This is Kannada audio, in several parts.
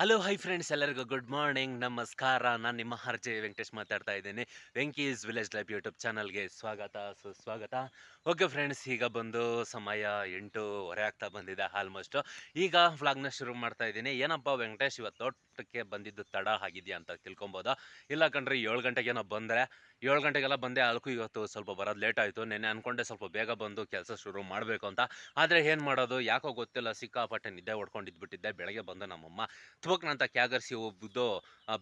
ಹಲೋ ಹೈ ಫ್ರೆಂಡ್ಸ್ ಎಲ್ಲರಿಗೂ ಗುಡ್ ಮಾರ್ನಿಂಗ್ ನಮಸ್ಕಾರ. ನಾನು ನಿಮ್ಮ ಆರ್.ಜೆ. ವೆಂಕಟೇಶ್ ಮಾತಾಡ್ತಾ ಇದ್ದೀನಿ. ವೆಂಕೀಸ್ ವಿಲೇಜ್ ಲೈಫ್ ಯೂಟ್ಯೂಬ್ ಚಾನಲ್ಗೆ ಸ್ವಾಗತ ಸುಸ್ವಾಗತ. ಓಕೆ ಫ್ರೆಂಡ್ಸ್, ಈಗ ಬಂದು ಸಮಯ 8:30 ಆಗ್ತಾ ಬಂದಿದೆ ಆಲ್ಮೋಸ್ಟ್. ಈಗ ವ್ಲಾಗ್ನ ಶುರು ಮಾಡ್ತಾ ಇದ್ದೀನಿ. ಏನಪ್ಪ ವೆಂಕಟೇಶ್ ಇವತ್ತು ತೋಟಕ್ಕೆ ಬಂದಿದ್ದು ತಡ ಆಗಿದೆಯಾ ಅಂತ ತಿಳ್ಕೊಬೋದಾ? ಇಲ್ಲ ಕಣ್ರಿ, 7 ಗಂಟೆಗೇನೋ ಬಂದರೆ 7 ಗಂಟೆಗೆಲ್ಲ ಬಂದೆ. ಅದಕ್ಕೂ ಇವತ್ತು ಸ್ವಲ್ಪ ಬರೋದು ಲೇಟ್ ಆಯಿತು. ನೆನ್ನೆ ಅನ್ಕೊಂಡೆ ಸ್ವಲ್ಪ ಬೇಗ ಬಂದು ಕೆಲಸ ಶುರು ಮಾಡಬೇಕು ಅಂತ. ಆದರೆ ಏನು ಮಾಡೋದು, ಯಾಕೋ ಗೊತ್ತಿಲ್ಲ, ಸಿಕ್ಕಾಪಟ್ಟೆ ನಿದ್ದೆ ಹೊಡ್ಕೊಂಡಿದ್ಬಿಟ್ಟಿದ್ದೆ. ಬೆಳಗ್ಗೆ ಬಂದು ನಮ್ಮಮ್ಮ ಥುಕ್ನಂತ ಕ್ಯಾಗರ್ಸಿ ಹೋಗ್ಬಿದ್ದು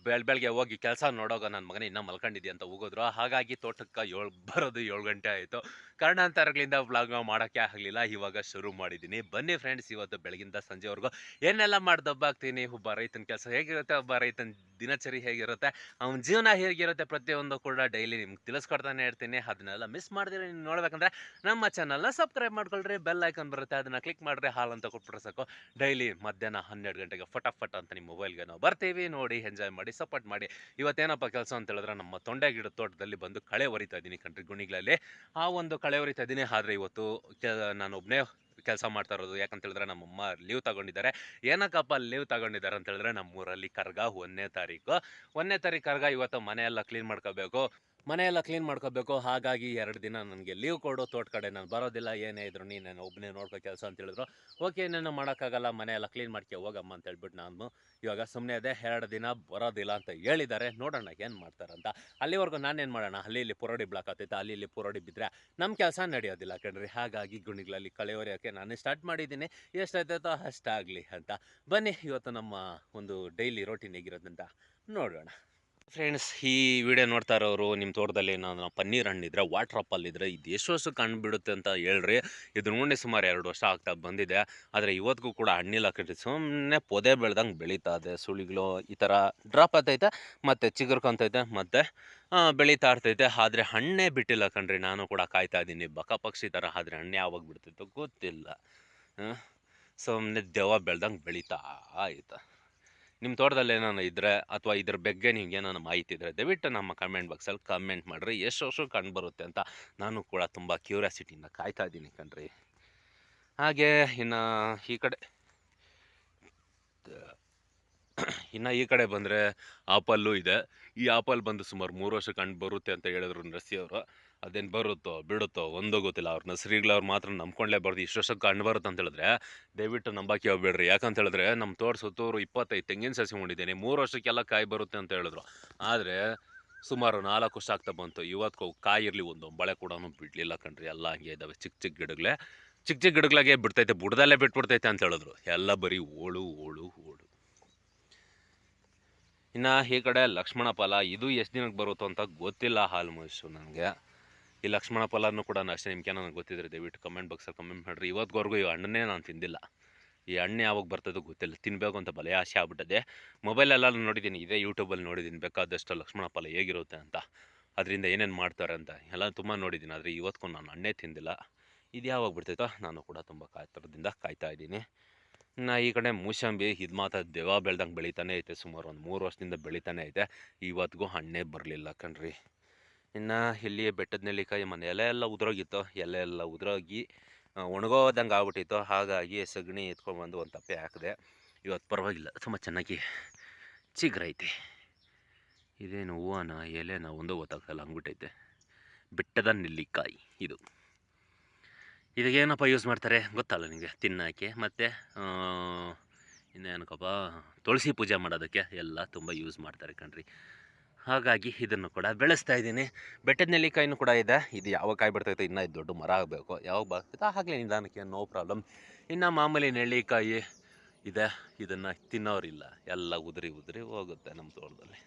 ಬೆಳಗ್ಗೆ ಹೋಗಿ ಕೆಲಸ ನೋಡೋಗ ನನ್ನ ಮಗನೇ ಇನ್ನೂ ಮಲ್ಕೊಂಡಿದ್ದೆ ಅಂತ ಹೋಗಿದ್ರು. ಹಾಗಾಗಿ ತೋಟಕ್ಕೆ ಬರೋದು 7 ಗಂಟೆ ಆಯಿತು. ಕಾರಣಾಂತರಗಳಿಂದ ವ್ಲಾಗ್ ಮಾಡೋಕ್ಕೆ ಆಗಲಿಲ್ಲ. ಇವಾಗ ಶುರು ಮಾಡಿದ್ದೀನಿ. ಬನ್ನಿ ಫ್ರೆಂಡ್ಸ್, ಇವತ್ತು ಬೆಳಗಿಂದ ಸಂಜೆವರೆಗೂ ಏನೆಲ್ಲ ಮಾಡಿ ದಬ್ಬಾಕ್ತೀನಿ. ಒಬ್ಬ ರೈತನ ಕೆಲಸ ಹೇಗಿರುತ್ತೆ, ಒಬ್ಬ ರೈತನ ದಿನಚರಿ ಹೇಗಿರುತ್ತೆ, ಅವನ ಜೀವನ ಹೇಗಿರುತ್ತೆ, ಪ್ರತಿಯೊಂದು ಕೂಡ ಡೈಲಿ ನಿಮ್ಗೆ ತಿಳಿಸ್ಕೊಡ್ತಾನೆ ಇರ್ತೀನಿ. ಅದನ್ನೆಲ್ಲ ಮಿಸ್ ಮಾಡಿದ್ರೆ ನೀವು ನೋಡ್ಬೇಕಂದ್ರೆ ನಮ್ಮ ಚಾನಲ್ನ ಸಬ್ಸ್ಕ್ರೈಬ್ ಮಾಡ್ಕೊಳ್ರಿ. ಬೆಲ್ ಐಕಾನ್ ಬರುತ್ತೆ, ಅದನ್ನು ಕ್ಲಿಕ್ ಮಾಡಿದ್ರೆ ಹಾಲ್ ಅಂತ ಕೊಟ್ಬಿಟ್ರೆ ಸಾಕು. ಡೈಲಿ ಮಧ್ಯಾಹ್ನ 12 ಗಂಟೆಗೆ ಫಟಾಫಟ್ ಅಂತ ನಿಮ್ಮ ಮೊಬೈಲ್ಗೆ ನಾವು ಬರ್ತೀವಿ. ನೋಡಿ, ಎಂಜಾಯ್ ಮಾಡಿ, ಸಪೋರ್ಟ್ ಮಾಡಿ. ಇವತ್ತೇನಪ್ಪ ಕೆಲಸ ಅಂತ ಹೇಳಿದ್ರೆ, ನಮ್ಮ ತೊಂಡೆ ಗಿಡದ ತೋಟದಲ್ಲಿ ಬಂದು ಕಳೆ ಹೊರಿತಾ ಇದ್ದೀನಿ ಕಣ್ರಿ, ಗುಣಿಗಳಲ್ಲಿ. ಆ ಒಂದು ಕಳೆ ಹೊರಿತಾ ಇದ್ದೀನಿ. ಆದರೆ ಇವತ್ತು ನಾನು ಒಬ್ಬನೇ ಕೆಲಸ ಮಾಡ್ತಾ ಇರೋದು. ಯಾಕಂತ ಹೇಳಿದ್ರೆ ನಮ್ಮಮ್ಮ ಲೀವ್ ತಗೊಂಡಿದ್ದಾರೆ. ಏನಕ್ಕಪ್ಪ ಲೀವ್ ತಗೊಂಡಿದ್ದಾರೆ ಅಂತ ಹೇಳಿದ್ರೆ, ನಮ್ಮೂರಲ್ಲಿ ಕರ್ಗ 1ನೇ ತಾರೀಕು 1ನೇ ತಾರೀಕು ಕರ್ಗ. ಇವತ್ತು ಮನೆಯೆಲ್ಲ ಕ್ಲೀನ್ ಮಾಡ್ಕೋಬೇಕು. ಹಾಗಾಗಿ 2 ದಿನ ನನಗೆ ಲೀವ್ ಕೊಡು, ತೋಟ ಕಡೆ ನಾನು ಬರೋದಿಲ್ಲ. ಏನೇ ಇದ್ರು ನೀನು ಒಬ್ಬನೇ ನೋಡ್ಕೋ ಕೆಲಸ ಅಂತ ಹೇಳಿದ್ರು. ಓಕೆ, ಇನ್ನೇನು ಮಾಡೋಕ್ಕಾಗಲ್ಲ, ಮನೆಯೆಲ್ಲ ಕ್ಲೀನ್ ಮಾಡ್ಕೊ ಹೋಗಮ್ಮ ಅಂತ ಹೇಳ್ಬಿಟ್ಟು ನಾನು ಇವಾಗ ಸುಮ್ಮನೆ ಅದೇ. 2 ದಿನ ಬರೋದಿಲ್ಲ ಅಂತ ಹೇಳಿದ್ದಾರೆ. ನೋಡೋಣ ಏನು ಮಾಡ್ತಾರಂತ. ಅಲ್ಲಿವರೆಗೂ ನಾನೇನು ಮಾಡೋಣ, ಅಲ್ಲಿ ಇಲ್ಲಿ ಪುರೋಡಿ ಬ್ಲಾಕ್ ಆಗ್ತೈತೆ. ಅಲ್ಲಿ ಇಲ್ಲಿ ಪುರೋಡಿ ಬಿದ್ದರೆ ನಮ್ಮ ಕೆಲಸ ನಡೆಯೋದಿಲ್ಲ ಕಣ್ರಿ. ಹಾಗಾಗಿ ಗುಣಿಗಳಲ್ಲಿ ಕಳೆ ಹೊರೆಯೋಕ್ಕೆ ನಾನು ಸ್ಟಾರ್ಟ್ ಮಾಡಿದ್ದೀನಿ. ಎಷ್ಟಾಯ್ತೈತೋ ಅಷ್ಟಾಗಲಿ ಅಂತ. ಬನ್ನಿ, ಇವತ್ತು ನಮ್ಮ ಒಂದು ಡೈಲಿ ರೋಟೀನ್ ಹೇಗಿರೋದಂತ ನೋಡೋಣ. ಫ್ರೆಂಡ್ಸ್, ಈ ವಿಡಿಯೋ ನೋಡ್ತಾ ಇರೋರು ನಿಮ್ಮ ತೋಟದಲ್ಲಿ ನಾನು ಪನ್ನೀರ್ ಹಣ್ಣಿದ್ರೆ, ವಾಟರ್ ಆಪಲ್ ಇದ್ದರೆ, ಇದು ಎಷ್ಟು ವರ್ಷ ಕಂಡುಬಿಡುತ್ತೆ ಅಂತ ಹೇಳ್ರಿ. ಇದು ನೋಡಿ ಸುಮಾರು 2 ವರ್ಷ ಆಗ್ತಾ ಬಂದಿದೆ. ಆದರೆ ಇವತ್ತಿಗೂ ಕೂಡ ಹಣ್ಣಿಲ್ಲ ಕಣ್ರಿ. ಸುಮ್ಮನೆ ಪೊದೆ ಬೆಳ್ದಂಗೆ ಬೆಳೀತಾ ಇದೆ. ಸುಳಿಗಳು ಈ ಥರ ಡ್ರಾಪ್ ಆಗ್ತೈತೆ, ಮತ್ತು ಚಿಗುರ್ಕೊಂತೈತೆ, ಮತ್ತು ಬೆಳೀತಾ ಇರ್ತೈತೆ. ಆದರೆ ಹಣ್ಣೇ ಬಿಟ್ಟಿಲ್ಲ ಕಣ್ರಿ. ನಾನು ಕೂಡ ಕಾಯ್ತಾ ಇದ್ದೀನಿ ಬಕ ಪಕ್ಷಿ ಥರ. ಆದರೆ ಹಣ್ಣು ಯಾವಾಗ ಬಿಡ್ತೈತೋ ಗೊತ್ತಿಲ್ಲ. ಸುಮ್ಮನೆ ದೆವ್ವ ಬೆಳ್ದಂಗೆ ಬೆಳೀತಾ ಆಯ್ತು. ನಿಮ್ಮ ತೋಟದಲ್ಲಿ ಏನಾನ ಇದ್ದರೆ, ಅಥವಾ ಇದ್ರ ಬಗ್ಗೆ ನಿಮ್ಗೆ ಏನಾನ ಮಾಹಿತಿ ಇದ್ದರೆ, ದಯವಿಟ್ಟು ನಮ್ಮ ಕಮೆಂಟ್ ಬಾಕ್ಸಲ್ಲಿ ಕಮೆಂಟ್ ಮಾಡಿರಿ. ಎಷ್ಟು ವರ್ಷ ಕಂಡು ಬರುತ್ತೆ ಅಂತ ನಾನು ಕೂಡ ತುಂಬ ಕ್ಯೂರಿಯಾಸಿಟಿಯಿಂದ ಕಾಯ್ತಾ ಇದ್ದೀನಿ ಕಣ್ರಿ. ಹಾಗೆ ಈ ಕಡೆ ಬಂದರೆ ಆಪಲ್ಲು ಇದೆ. ಈ ಆಪಲ್ ಬಂದು ಸುಮಾರು 3 ವರ್ಷ ಕಂಡು ಬರುತ್ತೆ ಅಂತ ಹೇಳಿದ್ರು ನರ್ಸಿ ಅವರು. ಅದೇನು ಬರುತ್ತೋ ಬಿಡುತ್ತೋ ಒಂದೋ ಗೊತ್ತಿಲ್ಲ. ಅವ್ರ ನರ್ಸರಿಗಳವ್ರು ಮಾತ್ರ ನಂಬ್ಕೊಂಡ್ಲೇಬಾರ್ದು. ಇಷ್ಟು ವರ್ಷಕ್ಕೆ ಕಂಡು ಬರುತ್ತೆ ಅಂತ ಹೇಳಿದ್ರೆ ದಯವಿಟ್ಟು ನಂಬಕ್ಕೆ ಹೋಗ್ಬೇಡ್ರಿ. ಯಾಕಂತ ಹೇಳಿದ್ರೆ ನಮ್ಮ ತೋಟ ಸುತ್ತೂರು 25 ತೆಂಗಿನ ಸಸಿ ಹೊಂಡಿದ್ದೀನಿ. 3 ವರ್ಷಕ್ಕೆಲ್ಲ ಕಾಯಿ ಬರುತ್ತೆ ಅಂತ ಹೇಳಿದ್ರು. ಆದರೆ ಸುಮಾರು 4 ವರ್ಷ ಆಗ್ತಾ ಬಂತು. ಇವತ್ತು ಕಾಯಿ ಇರಲಿ, ಒಂದು ಬಳೆ ಕೂಡ ಬಿಡಲಿಲ್ಲ ಕಣ್ರಿ. ಎಲ್ಲ ಹಂಗೆ ಇದ್ದಾವೆ, ಚಿಕ್ಕ ಚಿಕ್ಕ ಗಿಡಗಳಾಗೆ ಬಿಡ್ತೈತೆ, ಬುಡದಲ್ಲೇ ಬಿಟ್ಬಿಡ್ತೈತೆ ಅಂತ ಹೇಳಿದ್ರು. ಎಲ್ಲ ಬರೀ ಓಳು. ಇನ್ನು ಈ ಕಡೆ ಲಕ್ಷ್ಮಣ ಫಲ, ಇದು ಎಷ್ಟು ದಿನಕ್ಕೆ ಬರುತ್ತೋ ಅಂತ ಗೊತ್ತಿಲ್ಲ ಆಲ್ಮೋಸ್ಟ್ ನನಗೆ. ಈ ಲಕ್ಷ್ಮಣ ಫಲನೂ ಕೂಡ ಅಷ್ಟೇ. ನಿಮ್ಗೆ ನನಗೆ ಗೊತ್ತಿದ್ರೆ ದಯವಿಟ್ಟು ಕಮೆಂಟ್ ಬಾಕ್ಸಲ್ಲಿ ಕಮೆಂಟ್ ಮಾಡಿರಿ. ಇವತ್ತಿವರೆಗೂ ಈ ಹಣ್ಣನ್ನೇ ನಾನು ತಿಂದಿಲ್ಲ. ಈ ಹಣ್ಣು ಯಾವಾಗ ಬರ್ತದೋ ಗೊತ್ತಿಲ್ಲ. ತಿನ್ನಬೇಕು ಅಂತ ಭಲೆ ಆಸೆ ಆಗ್ಬಿಟ್ಟದೆ. ಮೊಬೈಲೆಲ್ಲ ನೋಡಿದ್ದೀನಿ, ಇದೇ ಯೂಟ್ಯೂಬಲ್ಲಿ ನೋಡಿದ್ದೀನಿ ಬೇಕಾದಷ್ಟು ಲಕ್ಷ್ಮಣ ಫಲ ಹೇಗಿರುತ್ತೆ ಅಂತ, ಅದರಿಂದ ಏನೇನು ಮಾಡ್ತಾರೆ ಅಂತ ಎಲ್ಲ ತುಂಬ ನೋಡಿದ್ದೀನಿ. ಆದರೆ ಇವತ್ತಿಗೂ ನಾನು ಹಣ್ಣೇ ತಿಂದಿಲ್ಲ. ಇದು ಯಾವಾಗ ಬಿಡ್ತೈತೋ ನಾನು ಕೂಡ ತುಂಬ ಕಾತರದಿಂದ ಕಾಯ್ತಾ ಇದ್ದೀನಿ. ಈ ಕಡೆ ಮೂಸಂಬಿ, ಇದು ಮಾತ್ರ ದೆವ್ವ ಬೆಳ್ದಂಗೆ ಬೆಳೀತಾನೆ ಐತೆ. ಸುಮಾರು ಒಂದು 3 ವರ್ಷದಿಂದ ಬೆಳೀತಾನೆ ಐತೆ. ಇವತ್ತಿಗೂ ಹಣ್ಣೇ ಬರಲಿಲ್ಲ ಕಣ್ರಿ. ಇನ್ನು ಇಲ್ಲಿ ಬೆಟ್ಟದ ನೆಲ್ಲಿಕಾಯಿ ಮನೆ ಎಲೆ ಎಲ್ಲ ಉದುರೋಗಿತ್ತು. ಎಲೆ ಎಲ್ಲ ಉದುರೋಗಿ ಒಣಗೋದಂಗೆ ಆಗ್ಬಿಟ್ಟಿತ್ತು. ಹಾಗಾಗಿ ಸಗಣಿ ಎತ್ಕೊಂಡ್ಬಂದು ಒಂದು ತಪ್ಪೆ ಹಾಕಿದೆ. ಇವತ್ತು ಪರವಾಗಿಲ್ಲ, ತುಂಬ ಚೆನ್ನಾಗಿ ಚಿಗುರೈತೆ. ಇದೇನು ಹೂವನ ಎಲೆನ ಒಂದೂ ಗೊತ್ತಾಗ್ತಾಯಿಲ್ಲ, ಹಂಗ್ಬಿಟ್ಟೈತೆ. ಬೆಟ್ಟದ ನೆಲ್ಲಿಕಾಯಿ ಇದು. ಇದಕ್ಕೇನಪ್ಪ ಯೂಸ್ ಮಾಡ್ತಾರೆ ಗೊತ್ತಲ್ಲ ನಿಮಗೆ? ತಿನ್ನೋಕ್ಕೆ, ಮತ್ತು ಇನ್ನೇನಕ್ಕಪ್ಪ, ತುಳಸಿ ಪೂಜೆ ಮಾಡೋದಕ್ಕೆ ಎಲ್ಲ ತುಂಬ ಯೂಸ್ ಮಾಡ್ತಾರೆ ಕಣ್ರಿ. ಹಾಗಾಗಿ ಇದನ್ನು ಕೂಡ ಬೆಳೆಸ್ತಾ ಇದ್ದೀನಿ. ಬೆಟ್ಟದ ನೆಲ್ಲಿಕಾಯಿನೂ ಕೂಡ ಇದೆ. ಇದು ಯಾವಾಗ ಕಾಯಿ ಬಿಡ್ತೈತೆ, ಇನ್ನೂ ಇದು ದೊಡ್ಡ ಮರ ಆಗಬೇಕು. ಯಾವಾಗ ಬರ್ತೈತೆ ಆಗಲೇ ನಿಧಾನಕ್ಕೆ, ನೋ ಪ್ರಾಬ್ಲಮ್. ಇನ್ನು ಮಾಮೂಲಿ ನೆಲ್ಲಿಕಾಯಿ ಇದೆ, ಇದನ್ನು ತಿನ್ನೋರಿಲ್ಲ. ಎಲ್ಲ ಉದುರಿ ಹೋಗುತ್ತೆ ನಮ್ಮ ತೋಟದಲ್ಲಿ.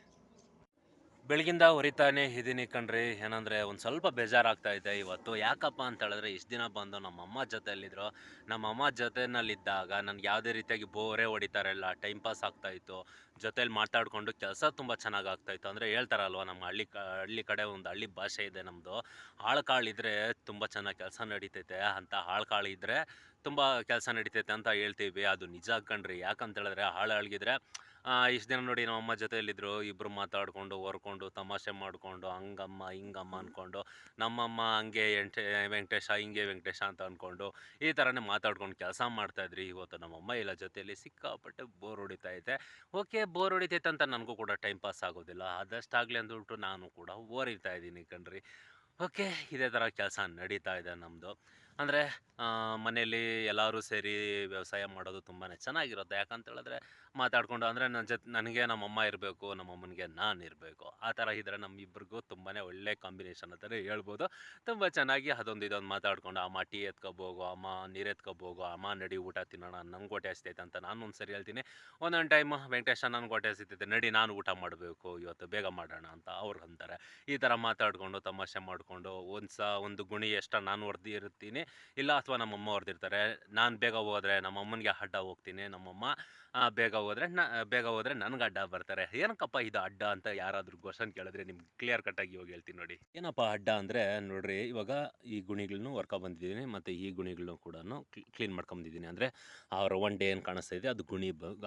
ಬೆಳಗಿಂದ ಹೊರಿತಾನೆ ಇದ್ದೀನಿ ಕಣ್ರಿ. ಏನಂದರೆ ಒಂದು ಸ್ವಲ್ಪ ಬೇಜಾರಾಗ್ತಾಯಿದೆ ಇವತ್ತು. ಯಾಕಪ್ಪ ಅಂತ ಹೇಳಿದ್ರೆ, ಇಷ್ಟು ದಿನ ಬಂದು ನಮ್ಮಮ್ಮ ಜೊತೆಯಲ್ಲಿದ್ದರು. ನಮ್ಮಮ್ಮ ಜೊತೆಯಲ್ಲಿದ್ದಾಗ ನನಗೆ ಯಾವುದೇ ರೀತಿಯಾಗಿ ಬೋರೇ ಹೊಡಿತಾ ಇರಲಿಲ್ಲ. ಟೈಮ್ ಪಾಸ್ ಆಗ್ತಾಯಿತ್ತು. ಜೊತೇಲಿ ಮಾತಾಡಿಕೊಂಡು ಕೆಲಸ ತುಂಬ ಚೆನ್ನಾಗಿ ಆಗ್ತಾಯಿತ್ತು. ಅಂದರೆ ಹೇಳ್ತಾರಲ್ವ, ನಮ್ಮ ಹಳ್ಳಿ ಕಡೆ ಒಂದು ಹಳ್ಳಿ ಭಾಷೆ ಇದೆ ನಮ್ಮದು, ಆಳು ಕಾಳಿದ್ರೆ ತುಂಬ ಚೆನ್ನಾಗಿ ಕೆಲಸ ನಡೀತೈತೆ ಅಂತ. ಆಳು ಕಾಳಿದ್ರೆ ತುಂಬ ಕೆಲಸ ನಡೀತೈತೆ ಅಂತ ಹೇಳ್ತೀವಿ. ಅದು ನಿಜ ಕಣ್ರಿ. ಯಾಕಂತ ಹೇಳಿದ್ರೆ, ಆಳು ಅಳಗಿದ್ರೆ ಇಷ್ಟು ದಿನ ನೋಡಿ ನಮ್ಮಮ್ಮ ಜೊತೆಯಲ್ಲಿದ್ದರು, ಇಬ್ಬರು ಮಾತಾಡಿಕೊಂಡು ಹೊರ್ಕೊಂಡು ತಮಾಷೆ ಮಾಡಿಕೊಂಡು ಹಂಗಮ್ಮ ಹಿಂಗಮ್ಮ ಅಂದ್ಕೊಂಡು, ನಮ್ಮಮ್ಮ ಹಂಗೆ ವೆಂಕಟೇಶ ಹಿಂಗೆ ವೆಂಕಟೇಶ ಅಂತ ಅಂದ್ಕೊಂಡು ಈ ಥರನೇ ಮಾತಾಡ್ಕೊಂಡು ಕೆಲಸ ಮಾಡ್ತಾಯಿದ್ರಿ. ಇವತ್ತು ನಮ್ಮಮ್ಮ ಇಲ್ಲ ಜೊತೆಯಲ್ಲಿ ಸಿಕ್ಕಾಪಟ್ಟೆ ಬೋರ್ ಹೊಡಿತೈತೆ. ಓಕೆ, ಬೋರ್ ಹೊಡಿತೈತೆ ಅಂತ ನನಗೂ ಕೂಡ ಟೈಮ್ ಪಾಸ್ ಆಗೋದಿಲ್ಲ, ಆದಷ್ಟಾಗಲಿ ಅಂದ್ಬಿಟ್ಟು ನಾನು ಕೂಡ ಓರಿತಾ ಇದ್ದೀನಿ ಕಣ್ರಿ. ಓಕೆ, ಇದೇ ಥರ ಕೆಲಸ ನಡೀತಾ ಇದೆ ನಮ್ಮದು. ಅಂದರೆ ಮನೆಯಲ್ಲಿ ಎಲ್ಲರೂ ಸೇರಿ ವ್ಯವಸಾಯ ಮಾಡೋದು ತುಂಬಾ ಚೆನ್ನಾಗಿರುತ್ತೆ. ಯಾಕಂತೇಳಿದ್ರೆ ಮಾತಾಡಿಕೊಂಡು, ಅಂದರೆ ನನಗೆ ನಮ್ಮಮ್ಮ ಇರಬೇಕು, ನಮ್ಮಮ್ಮನಿಗೆ ನಾನು ಇರಬೇಕು. ಆ ಥರ ಇದ್ದರೆ ನಮ್ಮಿಬ್ಬರಿಗೂ ತುಂಬಾ ಒಳ್ಳೆ ಕಾಂಬಿನೇಷನ್ ಅಂತಲೇ ಹೇಳ್ಬೋದು. ತುಂಬ ಚೆನ್ನಾಗಿ ಅದೊಂದು ಇದೊಂದು ಮಾತಾಡ್ಕೊಂಡು, ಅಮ್ಮ ಟೀ ಎತ್ಕೊಬೋಗು, ಅಮ್ಮ ನೀರು ಎತ್ಕೊಬೋಗು, ಅಮ್ಮ ನಡಿ ಊಟ ತಿನ್ನೋಣ, ನಂಗೆ ಹೊಟ್ಟೆ ಹಸಿತೈತೆ ಅಂತ ನಾನು ಒಂದು ಸರಿ ಹೇಳ್ತೀನಿ. ಒಂದೊಂದು ಟೈಮ್ ವೆಂಕಟೇಶ ನನಗೆ ಹೊಟ್ಟೆ ಹಸಿತೈತೆ ನಡಿ ನಾನು ಊಟ ಮಾಡಬೇಕು ಇವತ್ತು ಬೇಗ ಮಾಡೋಣ ಅಂತ ಅವ್ರು ಅಂತಾರೆ. ಈ ಥರ ಮಾತಾಡಿಕೊಂಡು ತಮಾಷೆ ಮಾಡಿಕೊಂಡು ಒಂದು ಗುಣಿ ನಾನು ಹೊಡೆದಿರ್ತೀನಿ, ಇಲ್ಲ ಅಥವಾ ನಮ್ಮಮ್ಮ ಹೊಡೆದಿರ್ತಾರೆ. ನಾನು ಬೇಗ ಹೋದರೆ ನಮ್ಮಮ್ಮನಿಗೆ ಅಡ್ಡ ಹೋಗ್ತೀನಿ, ನಮ್ಮಮ್ಮ ಬೇಗ ಹೋದರೆ ನನಗೆ ಅಡ್ಡ ಬರ್ತಾರೆ. ಏನಕ್ಕಪ್ಪ ಇದು ಅಡ್ಡ ಅಂತ ಯಾರಾದರೂ ಕ್ವಶನ್ ಕೇಳಿದ್ರೆ ನಿಮ್ಗೆ ಕ್ಲಿಯರ್ ಕಟ್ಟಾಗಿ ಇವಾಗ ಹೇಳ್ತೀನಿ ನೋಡಿ. ಏನಪ್ಪ ಅಡ್ಡ ಅಂದರೆ ನೋಡ್ರಿ, ಇವಾಗ ಈ ಗುಣಿಗಳನ್ನು ಬಂದಿದ್ದೀನಿ ಮತ್ತು ಈ ಗುಣಿಗಳನ್ನು ಕೂಡ ಕ್ಲೀನ್ ಮಾಡ್ಕೊಂಬಂದಿದ್ದೀನಿ. ಅಂದರೆ ಅವರ ಒನ್ ಡೇ ಏನು ಕಾಣಿಸ್ತಾ ಇದೆ ಅದು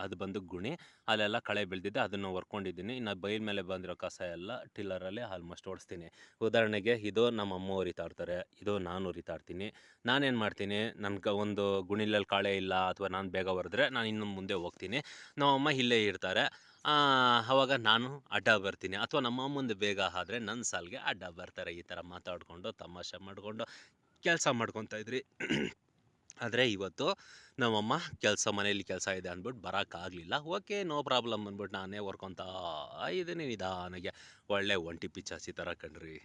ಅದು ಬಂದು ಗುಣಿ, ಅಲ್ಲೆಲ್ಲ ಕಳೆ ಬೆಳೆದಿದ್ದೆ ಅದನ್ನು ಹೊರ್ಕೊಂಡಿದ್ದೀನಿ. ಇನ್ನು ಬೈಲ್ ಮೇಲೆ ಬಂದಿರೋ ಕಸ ಎಲ್ಲ ಟಿಲ್ಲರಲ್ಲಿ ಆಲ್ಮೋಸ್ಟ್ ಓಡಿಸ್ತೀನಿ. ಉದಾಹರಣೆಗೆ ಇದು ನಮ್ಮಮ್ಮ ಹೊರಿತಾ ಇರ್ತಾರೆ, ಇದು ನಾನು ಹೊರಿತಾ ಇರ್ತೀನಿ. ನಾನೇನು ಮಾಡ್ತೀನಿ, ನನ್ಗೆ ಒಂದು ಗುಣಿಲಲ್ಲಿ ಕಾಳೆ ಇಲ್ಲ ಅಥವಾ ನಾನು ಬೇಗ ಹೊರೆದ್ರೆ ನಾನು ಇನ್ನು ಮುಂದೆ ಹೋಗ್ತೀನಿ, ನಮ್ಮಮ್ಮ ಇಲ್ಲೇ ಇರ್ತಾರೆ. ಆವಾಗ ನಾನು ಅಡ್ಡ ಬರ್ತೀನಿ, ಅಥವಾ ನಮ್ಮ ಮುಂದೆ ಬೇಗ ಆದರೆ ನನ್ನ ಸಾಲಿಗೆ ಅಡ್ಡ ಬರ್ತಾರೆ. ಈ ಥರ ಮಾತಾಡಿಕೊಂಡು ತಮಾಷೆ ಮಾಡಿಕೊಂಡು ಕೆಲಸ ಮಾಡ್ಕೊತಾ ಇದ್ರಿ. ಆದರೆ ಇವತ್ತು ನಮ್ಮಮ್ಮ ಮನೇಲಿ ಕೆಲಸ ಇದೆ ಅಂದ್ಬಿಟ್ಟು ಬರೋಕ್ಕಾಗಲಿಲ್ಲ. ಓಕೆ, ನೋ ಪ್ರಾಬ್ಲಮ್ ಅಂದ್ಬಿಟ್ಟು ನಾನೇ ಹೊರ್ಕೊತಾ ಇದ್ದೀನಿ ನಿಧಾನಕ್ಕೆ. ಒಳ್ಳೆ ಒಂಟಿ ಪಿಚಾಸಿ ಥರ ಕಣ್ರಿ.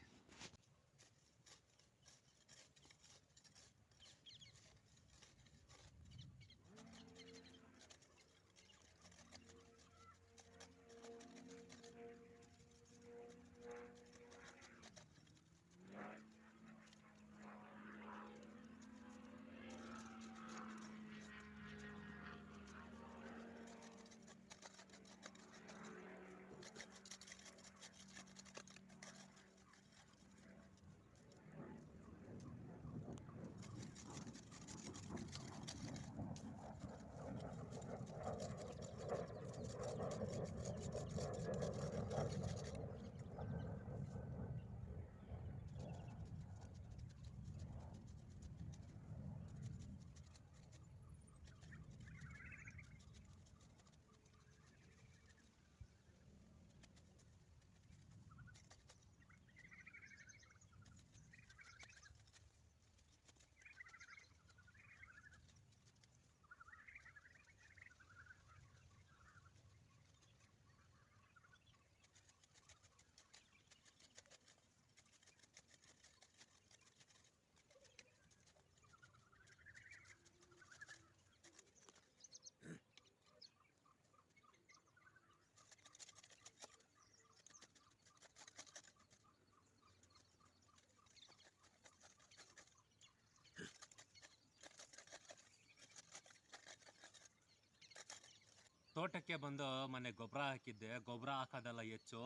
ತೋಟಕ್ಕೆ ಬಂದು ಮೊನ್ನೆ ಗೊಬ್ಬರ ಹಾಕಿದ್ದೆ. ಗೊಬ್ಬರ ಹಾಕೋದೆಲ್ಲ ಹೆಚ್ಚು,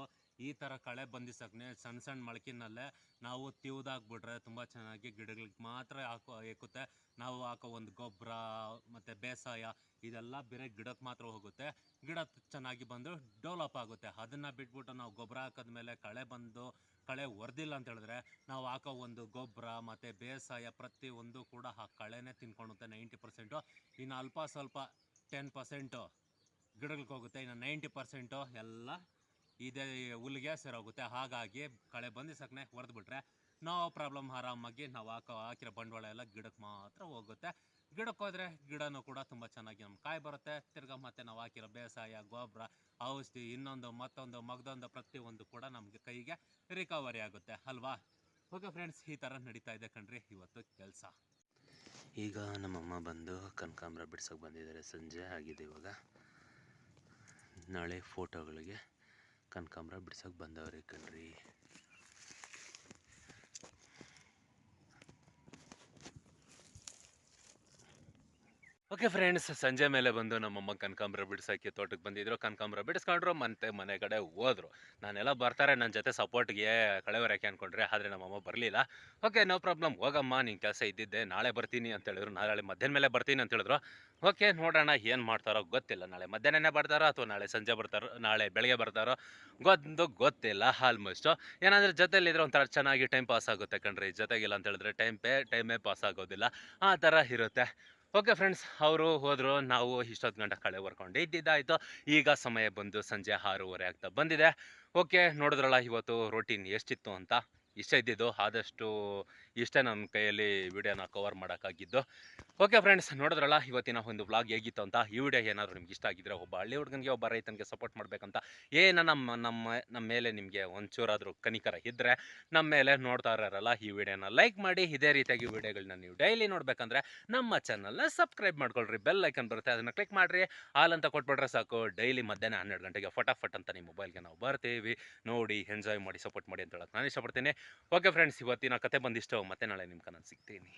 ಈ ಥರ ಕಳೆ ಬಂದಿಸಕ್ಕೆ ಸಣ್ಣ ಸಣ್ಣ ಮೊಳಕಿನಲ್ಲೇ ನಾವು ತಿವ್ದಾಕ್ಬಿಟ್ರೆ ತುಂಬ ಚೆನ್ನಾಗಿ ಗಿಡಗಳಿಗೆ ಮಾತ್ರ ಏಕುತ್ತೆ. ನಾವು ಹಾಕೋ ಒಂದು ಗೊಬ್ಬರ ಮತ್ತು ಬೇಸಾಯ ಇದೆಲ್ಲ ಬೇರೆ ಗಿಡಕ್ಕೆ ಮಾತ್ರ ಹೋಗುತ್ತೆ. ಗಿಡ ಚೆನ್ನಾಗಿ ಬಂದು ಡೆವಲಪ್ ಆಗುತ್ತೆ. ಅದನ್ನು ಬಿಟ್ಬಿಟ್ಟು ನಾವು ಗೊಬ್ಬರ ಹಾಕಿದ್ಮೇಲೆ ಕಳೆ ಹೊಡೆದಿಲ್ಲ ಅಂತ ಹೇಳಿದ್ರೆ ನಾವು ಹಾಕೋ ಒಂದು ಗೊಬ್ಬರ ಮತ್ತು ಬೇಸಾಯ ಪ್ರತಿಯೊಂದು ಕೂಡ ಆ ಕಳೆನೇ ತಿನ್ಕೊಳುತ್ತೆ 90%. ಇನ್ನು ಅಲ್ಪ ಸ್ವಲ್ಪ 10% ಗಿಡಗಳಿಗೆ ಹೋಗುತ್ತೆ, ಇನ್ನು 90% ಎಲ್ಲ ಇದೇ ಹುಲ್ಲಿಗೆ ಸೇರೋಗುತ್ತೆ. ಹಾಗಾಗಿ ಕಳೆ ಬಂದಿಸಕ್ಕೆ ಹೊಡೆದ್ಬಿಟ್ರೆ ನಾವು ಪ್ರಾಬ್ಲಮ್ ಆರಾಮಾಗಿ ನಾವು ಹಾಕಿರೋ ಬಂಡವಾಳ ಎಲ್ಲ ಗಿಡಕ್ಕೆ ಮಾತ್ರ ಹೋಗುತ್ತೆ. ಗಿಡಕ್ಕೆ ಹೋದರೆ ಗಿಡನೂ ಕೂಡ ತುಂಬ ಚೆನ್ನಾಗಿ ನಮ್ಗೆ ಕಾಯಿ ಬರುತ್ತೆ. ತಿರ್ಗಾ ಮತ್ತೆ ನಾವು ಹಾಕಿರೋ ಬೇಸಾಯ ಗೊಬ್ಬರ ಔಷಧಿ ಇನ್ನೊಂದು ಮತ್ತೊಂದು ಮಗದೊಂದು ಪ್ರತಿಯೊಂದು ಕೂಡ ನಮಗೆ ಕೈಗೆ ರಿಕವರಿ ಆಗುತ್ತೆ ಅಲ್ವಾ. ಓಕೆ ಫ್ರೆಂಡ್ಸ್, ಈ ಥರ ನಡೀತಾ ಇದೆ ಕಣ್ರಿ ಇವತ್ತು ಕೆಲಸ. ಈಗ ನಮ್ಮಮ್ಮ ಬಂದು ಕನಕಾಂಬರ ಬಿಡ್ಸೋಕೆ ಬಂದಿದ್ದಾರೆ. ಸಂಜೆ ಆಗಿದೆ ಇವಾಗ. ನಾಳೆ ಫೋಟೋಗಳಿಗೆ ಕನಕಾಂಬರ ಬಿಡ್ಸೋಕೆ ಬಂದವ್ರೆ ಕಣ್ರಿ. ಓಕೆ ಫ್ರೆಂಡ್ಸ್, ಸಂಜೆ ಮೇಲೆ ಬಂದು ನಮ್ಮಮ್ಮ ಕನಕಾಂಬರ ಬಿಡ್ಸಕ್ಕೆ ತೋಟಕ್ಕೆ ಬಂದಿದ್ರು. ಕನಕಾಂಬರ ಬಿಡಿಸ್ಕೊಂಡ್ರು, ಮತ್ತೆ ಮನೆ ಕಡೆ ಹೋದ್ರು. ನಾನೆಲ್ಲ ಬರ್ತಾರೆ ನನ್ನ ಜೊತೆ ಸಪೋರ್ಟ್‌ಗೆ ಕಳೆಬರಕ್ಕೆ ಅನ್ಕೊಂಡ್ರೆ, ಆದ್ರೆ ನಮ್ಮಮ್ಮ ಬರ್ಲಿಲ್ಲ. ಓಕೆ, ನೋ ಪ್ರಾಬ್ಲಮ್, ಹೋಗಮ್ಮ ನಿನ್ ಕೆಲಸ ಇದ್ದಿದ್ದೆ, ನಾಳೆ ಬರ್ತೀನಿ ಅಂತ ಹೇಳಿದ್ರು. ನಾಳೆ ಮಧ್ಯಾಹ್ನ ಮೇಲೆ ಬರ್ತೀನಿ ಅಂತ ಹೇಳಿದ್ರು. ಓಕೆ, ನೋಡೋಣ ಏನ್ ಮಾಡ್ತಾರೋ ಗೊತ್ತಿಲ್ಲ. ನಾಳೆ ಮಧ್ಯಾಹ್ನನೇ ಬರ್ತಾರೋ ಅಥವಾ ನಾಳೆ ಸಂಜೆ ಬರ್ತಾರೋ, ನಾಳೆ ಬೆಳಗ್ಗೆ ಬರ್ತಾರೋ ಗೊತ್ತಿಲ್ಲ ಆಲ್‌ಮೋಸ್ಟ್. ಏನಾದ್ರೆ ಜೊತೆಲಿದ್ರೆ ಒಂಥರ ಚೆನ್ನಾಗಿ ಟೈಮ್ ಪಾಸ್ ಆಗುತ್ತೆ ಕಣ್ರೀ. ಜೊತೆಗಿಲ್ಲ ಅಂತ ಹೇಳಿದ್ರೆ ಟೈಮೇ ಪಾಸ್ ಆಗೋದಿಲ್ಲ. ಆ ಥರ ಇರುತ್ತೆ. ಓಕೆ ಫ್ರೆಂಡ್ಸ್, ಅವರು ಹೋದ್ರು. ನಾವು ಇಷ್ಟೊತ್ತು ಗಂಟ ಕಳೆ ಬರ್ಕೊಂಡು ಇದ್ದಿದ್ದಾಯ್ತು. ಈಗ ಸಮಯ ಬಂದು ಸಂಜೆ 6:30 ಆಗ್ತಾ ಬಂದಿದೆ. ಓಕೆ, ನೋಡಿದ್ರಲ್ಲ ಇವತ್ತು ರೂಟೀನ್ ಎಷ್ಟಿತ್ತು ಅಂತ. ಇಷ್ಟೇ ಇದ್ದಿದ್ದು. ಆದಷ್ಟು ಇಷ್ಟೇ ನನ್ನ ಕೈಯಲ್ಲಿ ವಿಡಿಯೋನ ಕವರ್ ಮಾಡೋಕ್ಕಾಗಿದ್ದು. ಓಕೆ ಫ್ರೆಂಡ್ಸ್, ನೋಡಿದ್ರಲ್ಲ ಇವತ್ತಿನ ಒಂದು ವ್ಲಾಗ್ ಹೇಗಿತ್ತು ಅಂತ. ಈ ವಿಡಿಯೋ ಏನಾದರೂ ನಿಮ್ಗೆ ಇಷ್ಟ ಆಗಿದ್ರೆ, ಒಬ್ಬ ಹಳ್ಳಿ ಹುಡುಗನಿಗೆ, ಒಬ್ಬ ರೈತನಿಗೆ ಸಪೋರ್ಟ್ ಮಾಡಬೇಕಂತ ನಮ್ಮ ಮೇಲೆ ನಿಮಗೆ ಒಂಚೂರಾದರೂ ಕನಿಕರ ಇದ್ದರೆ, ನಮ್ಮ ಮೇಲೆ ನೋಡ್ತಾ ಇರೋರಲ್ಲ ಈ ವಿಡಿಯೋನ ಲೈಕ್ ಮಾಡಿ. ಇದೇ ರೀತಿಯಾಗಿ ವಿಡಿಯೋಗಳನ್ನ ನೀವು ಡೈಲಿ ನೋಡಬೇಕಂದ್ರೆ ನಮ್ಮ ಚಾನಲ್ನ ಸಬ್ಸ್ಕ್ರೈಬ್ ಮಾಡ್ಕೊಳ್ರಿ. ಬೆಲ್ ಐಕನ್ ಬರುತ್ತೆ, ಅದನ್ನು ಕ್ಲಿಕ್ ಮಾಡಿರಿ. ಆಲ್ ಅಂತ ಕೊಟ್ಬಿಟ್ರೆ ಸಾಕು. ಡೈಲಿ ಮಧ್ಯಾಹ್ನ 12 ಗಂಟೆಗೆ ಫಟಾಫಟ್ ಅಂತ ನಿಮ್ಮ ಮೊಬೈಲ್ಗೆ ನಾವು ಬರ್ತೀವಿ. ನೋಡಿ, ಎಂಜಾಯ್ ಮಾಡಿ, ಸಪೋರ್ಟ್ ಮಾಡಿ ಅಂತ ಹೇಳಕ್ಕೆ ನಾನು ಇಷ್ಟಪಡ್ತೀನಿ. ಓಕೆ ಫ್ರೆಂಡ್ಸ್, ಇವತ್ತಿನ ಕತೆ ಬಂದಿಷ್ಟು. ಮತ್ತೆ ನಾಳೆ ನಿಮ್ಗೆ ನಾನು ಸಿಗ್ತೀನಿ.